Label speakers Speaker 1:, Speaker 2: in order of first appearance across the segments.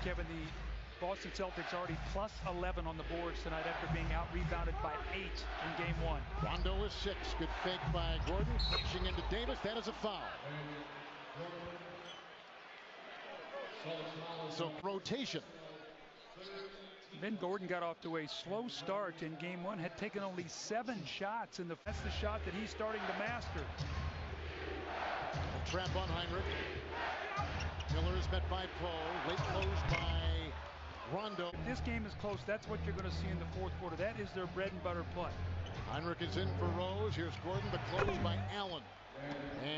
Speaker 1: Kevin, the Boston Celtics already plus 11 on the boards tonight after being out-rebounded by 8 in game 1.
Speaker 2: Rondo is 6. Good fake by Gordon. Pushing into Davis. That is a foul. So rotation.
Speaker 1: Ben Gordon got off to a slow start in game 1. Had taken only 7 shots. That's the shot that he's starting to master.
Speaker 2: A trap on Heinrich. Miller is met by Poe. Late close by Rondo.
Speaker 1: If this game is close, that's what you're going to see in the fourth quarter. That is their bread and butter play.
Speaker 2: Heinrich is in for Rose. Here's Gordon. The close by Allen.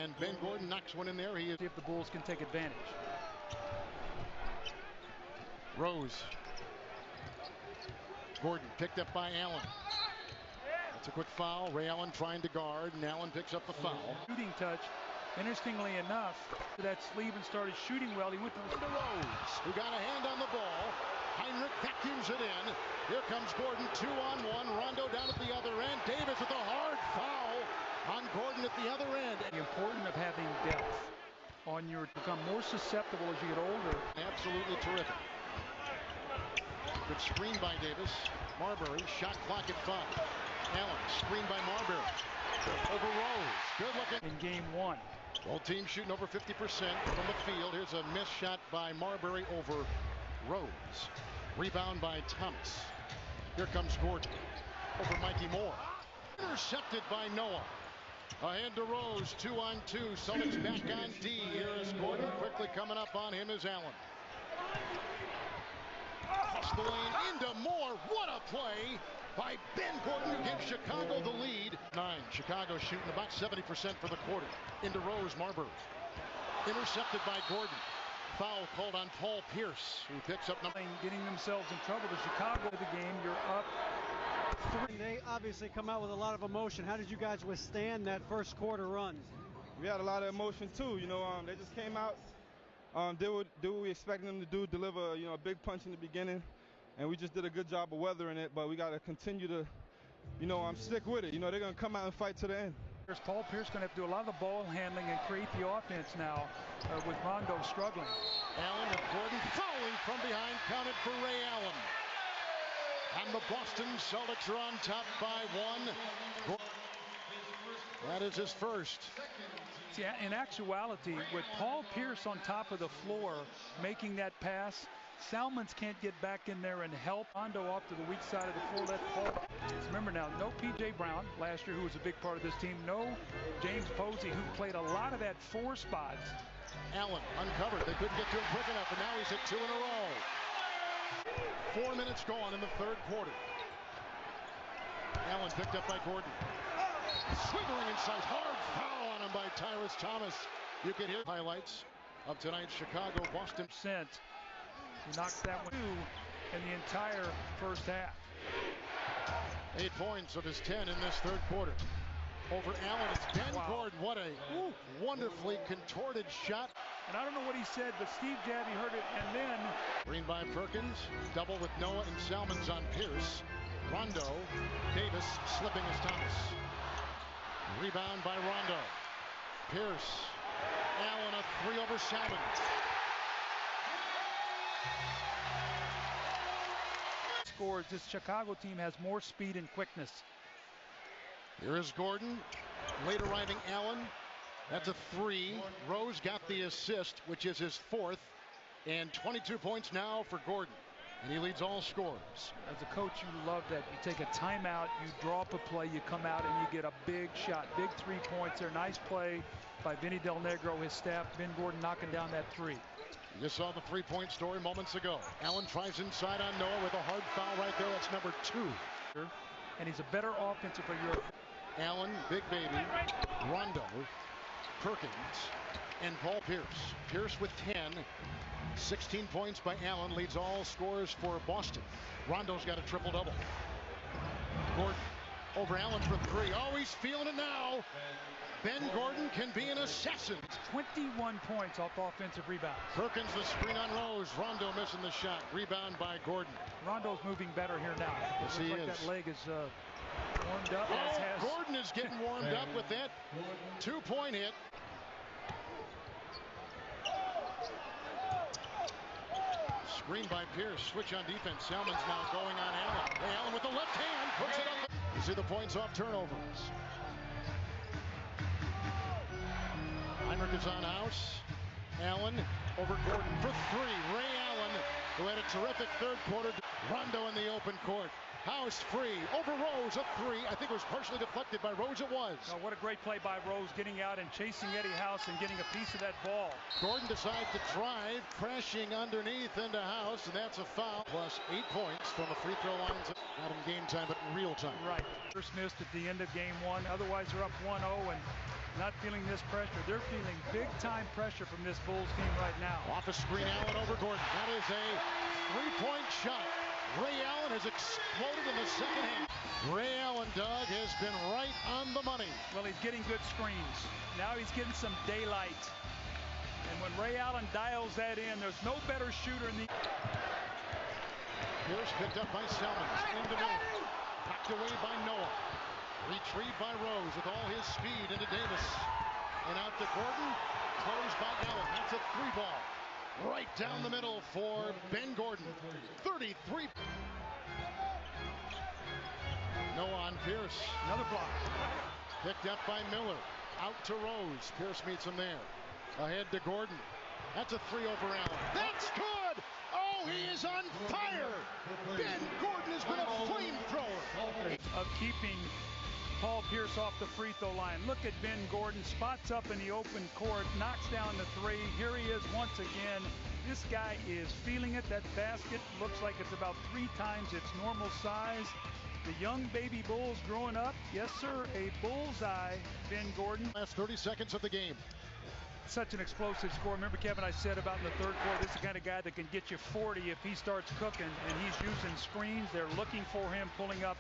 Speaker 2: And Ben Gordon knocks one in there. He is.
Speaker 1: See if the Bulls can take advantage.
Speaker 2: Rose. Gordon picked up by Allen. That's a quick foul. Ray Allen trying to guard, and Allen picks up the foul.
Speaker 1: Shooting touch. Interestingly enough, that sleeve and started shooting well. He went to
Speaker 2: Rose, who got a hand on the ball. Heinrich vacuums it in. Here comes Gordon, 2-on-1. Rondo down at the other end. Davis with a hard foul on Gordon at the other end.
Speaker 1: The importance of having depth on your become more susceptible as you get older.
Speaker 2: Absolutely terrific. Good screen by Davis. Marbury, shot clock at 5. Allen, screen by Marbury. Over Rose. Good looking.
Speaker 1: In game 1.
Speaker 2: Both teams shooting over 50% from the field. Here's a missed shot by Marbury over Rose. Rebound by Thomas. Here comes Gordon. Over Mikey Moore. Intercepted by Noah. A hand to Rose. 2-on-2. Celtics back on D. Here is Gordon. Quickly coming up on him is Allen. Across the lane into Moore. What a play by Ben Gordon, who gives Chicago the lead. 9. Chicago shooting about 70% for the quarter. Into Rose. Marbury. Intercepted by Gordon. Foul called on Paul Pierce, who picks up number.
Speaker 1: Getting themselves in trouble. The Chicago of the game, you're up 3.
Speaker 3: They obviously come out with a lot of emotion. How did you guys withstand that first quarter run?
Speaker 4: We had a lot of emotion too. They just came out, did what we expected them to do, deliver a big punch in the beginning, and we just did a good job of weathering it. But we got to continue to, stick with it. They're going to come out and fight to the end.
Speaker 1: Paul Pierce going to have to do a lot of the ball handling and create the offense now with Rondo struggling.
Speaker 2: Allen with Gordon fouling from behind, counted for Ray Allen. And the Boston Celtics are on top by 1. That is his first.
Speaker 1: See, in actuality, with Paul Pierce on top of the floor making that pass, Salmons can't get back in there and help. Rondo off to the weak side of the floor. Let Paul. Remember now, no P.J. Brown last year, who was a big part of this team. No James Posey, who played a lot of that 4 spots.
Speaker 2: Allen uncovered. They couldn't get to him quick enough, and now he's hit 2 in a row. 4 minutes gone in the third quarter. Allen picked up by Gordon. Swinging inside. Hard foul on him by Tyrus Thomas. You can hear highlights of tonight's Chicago-Boston.
Speaker 1: He knocks that one 2 in the entire first half.
Speaker 2: 8 points of his 10 in this third quarter. Over Allen, it's Ben Gordon. What a wonderfully contorted shot.
Speaker 1: And I don't know what he said, but Steve Javie heard it, and then...
Speaker 2: Green by Perkins, double with Noah and Salmons on Pierce. Rondo, Davis slipping as Thomas. Rebound by Rondo. Pierce, Allen, a 3 over Salmons.
Speaker 1: Scores. This Chicago team has more speed and quickness.
Speaker 2: Here is Gordon. Late arriving Allen. That's a 3. Rose got the assist, which is his 4th. And 22 points now for Gordon. And he leads all scorers.
Speaker 1: As a coach, you love that. You take a timeout, you draw up a play, you come out and you get a big shot. Big 3 points there. Nice play by Vinny Del Negro, his staff. Ben Gordon knocking down that 3.
Speaker 2: You just saw the 3-point story moments ago. Allen tries inside on Noah with a hard foul right there. That's number 2.
Speaker 1: And he's a better offensive player.
Speaker 2: Allen, Big Baby, Rondo, Perkins, and Paul Pierce. Pierce with 10. 16 points by Allen, leads all scorers for Boston. Rondo's got a triple-double. Gordon over Allen for 3. Oh, he's feeling it now. Ben Gordon can be an assassin.
Speaker 1: 21 points off offensive rebounds.
Speaker 2: Perkins the screen on Rose. Rondo missing the shot. Rebound by Gordon.
Speaker 1: Rondo's moving better here now.
Speaker 2: Yes, he is.
Speaker 1: That leg is warmed up.
Speaker 2: Gordon is getting warmed up with that 2-point hit. Screen by Pierce. Switch on defense. Salmon's now going on Allen. Allen with the left hand puts it up. You see the points off turnovers. Heinrich is on House. Allen over Gordon for three. Ray Allen, who had a terrific third quarter. Rondo in the open court. House free over Rose, a three. I think it was partially deflected by Rose. It was.
Speaker 1: Oh, what a great play by Rose, getting out and chasing Eddie House and getting a piece of that ball.
Speaker 2: Gordon decides to drive, crashing underneath into House, and that's a foul. Plus 8 points from the free throw lines. Not in game time, but in real time.
Speaker 1: Right. First missed at the end of game one. Otherwise, they're up 1-0 and not feeling this pressure. They're feeling big-time pressure from this Bulls team right now.
Speaker 2: Off a screen, Allen over Gordon. That is a three-point shot. Ray Allen has exploded in the second half. Ray Allen, Doug, has been right on the money.
Speaker 1: Well, he's getting good screens. Now he's getting some daylight. And when Ray Allen dials that in, there's no better shooter in the...
Speaker 2: Pierce picked up by Selmans. Into Miller. Packed away by Noah. Retrieved by Rose with all his speed into Davis. And out to Gordon. Closed by Allen. That's a three ball. Right down the middle for Ben Gordon. 33. Noah on Pierce.
Speaker 1: Another block.
Speaker 2: Picked up by Miller. Out to Rose. Pierce meets him there. Ahead to Gordon. That's a three over Allen. That's good! Oh, he is on fire! Ben Gordon has been a flamethrower.
Speaker 1: Of keeping Paul Pierce off the free throw line. Look at Ben Gordon, spots up in the open court, knocks down the three. Here he is once again. This guy is feeling it. That basket looks like it's about 3 times its normal size. The young baby Bulls growing up. Yes, sir, a bullseye, Ben Gordon.
Speaker 2: Last 30 seconds of the game.
Speaker 1: Such an explosive score. Remember, Kevin, I said about in the third quarter, this is the kind of guy that can get you 40 if he starts cooking, and he's using screens. They're looking for him, pulling up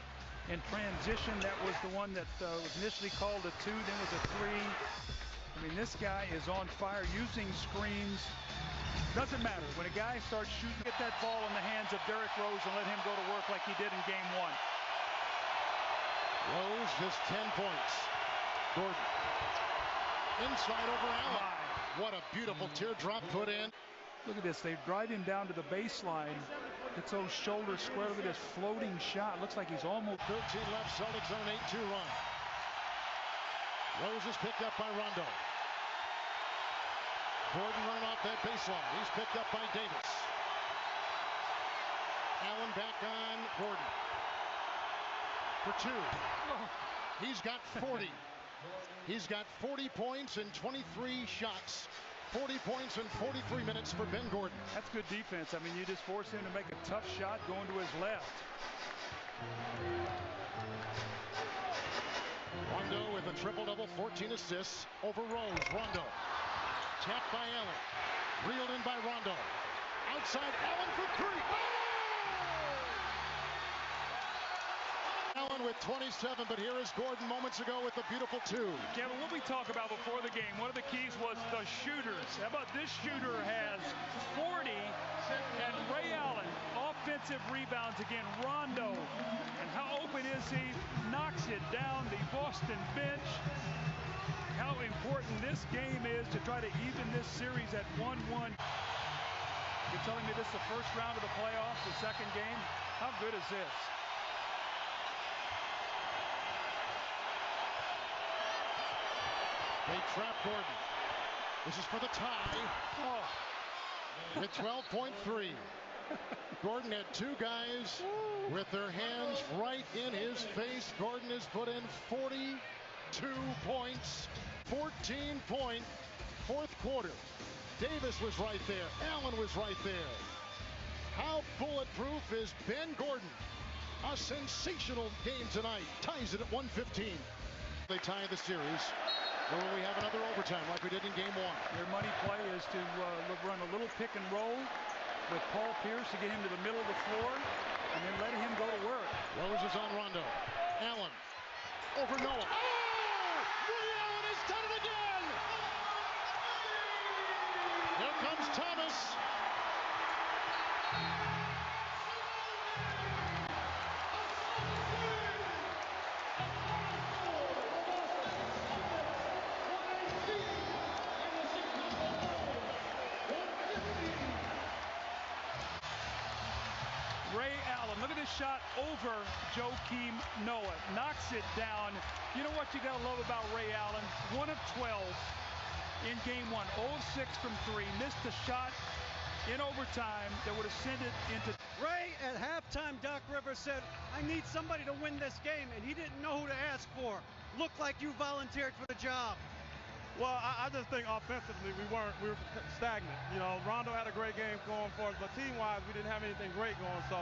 Speaker 1: in transition. That was the one that was initially called a 2, then was a 3. I mean, this guy is on fire, using screens. Doesn't matter. When a guy starts shooting, get that ball in the hands of Derrick Rose and let him go to work like he did in game one.
Speaker 2: Rose just 10 points. Gordon. Inside over Allen. What a beautiful teardrop put in.
Speaker 1: Look at this. They drive him down to the baseline. It's those shoulders square. Look at this floating shot. Looks like he's almost...
Speaker 2: 13 left. Celtics on an 8-2 run. Rose is picked up by Rondo. Gordon running off that baseline. He's picked up by Davis. Allen back on Gordon. For 2. He's got 40. He's got 40 points and 23 shots. 40 points in 43 minutes for Ben Gordon.
Speaker 1: That's good defense. I mean, you just force him to make a tough shot going to his left.
Speaker 2: Rondo with a triple-double, 14 assists over Rose. Rondo. Tapped by Allen. Reeled in by Rondo. Outside Allen for 3. Allen with 27, but here is Gordon moments ago with a beautiful 2.
Speaker 1: Kevin, what we talked about before the game, one of the keys was the shooters. How about this shooter has 40, and Ray Allen, offensive rebounds again. Rondo, and how open is he? Knocks it down the Boston bench. How important this game is to try to even this series at 1-1. You're telling me this is the first round of the playoffs, the second game? How good is this?
Speaker 2: They trap Gordon. This is for the tie.
Speaker 1: Oh.
Speaker 2: At 12.3. Gordon had 2 guys with their hands right in his face. Gordon has put in 42 points. 14-point fourth quarter. Davis was right there. Allen was right there. How bulletproof is Ben Gordon? A sensational game tonight. Ties it at 115. They tie the series. Or will we have another overtime like we did in game 1?
Speaker 1: Their money play is to run a little pick and roll with Paul Pierce to get him to the middle of the floor and then let him go to work.
Speaker 2: Rose is on Rondo. Allen over Noah. Oh! Ray Allen has done it again! Here comes Thomas.
Speaker 1: Ray Allen, look at this shot over Joakim Noah. Knocks it down. You know what you got to love about Ray Allen? 1 of 12 in game 1. 0 of 6 from 3. Missed a shot in overtime that would have sent it into.
Speaker 3: Ray, at halftime, Doc Rivers said, I need somebody to win this game, and he didn't know who to ask for. Looked like you volunteered for the job.
Speaker 5: Well, I just think offensively we were stagnant. You know, Rondo had a great game going for us, but team-wise we didn't have anything great going. So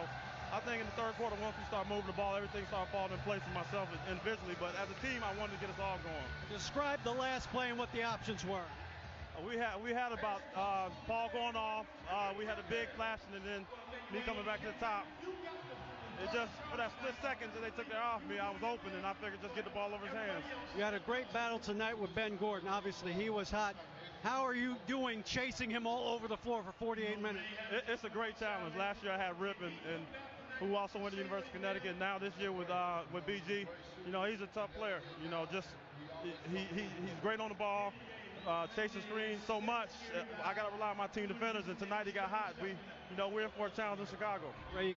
Speaker 5: I think in the third quarter, once we start moving the ball, everything started falling in place for myself individually. But as a team, I wanted to get us all going.
Speaker 3: Describe the last play and what the options were.
Speaker 5: We had about Paul going off. We had a big flashing, and then me coming back to the top. It just, for that split second that they took it off me, I was open, and I figured just get the ball over his hands.
Speaker 3: You had a great battle tonight with Ben Gordon. Obviously, he was hot. How are you doing chasing him all over the floor for 48 minutes?
Speaker 5: It's a great challenge. Last year I had Rip, and who also went to the University of Connecticut. Now this year with BG, you know, he's a tough player. You know, just he's great on the ball. Chasing screens so much. I got to rely on my team defenders, and tonight he got hot. We're in for a challenge in Chicago.
Speaker 3: Ray,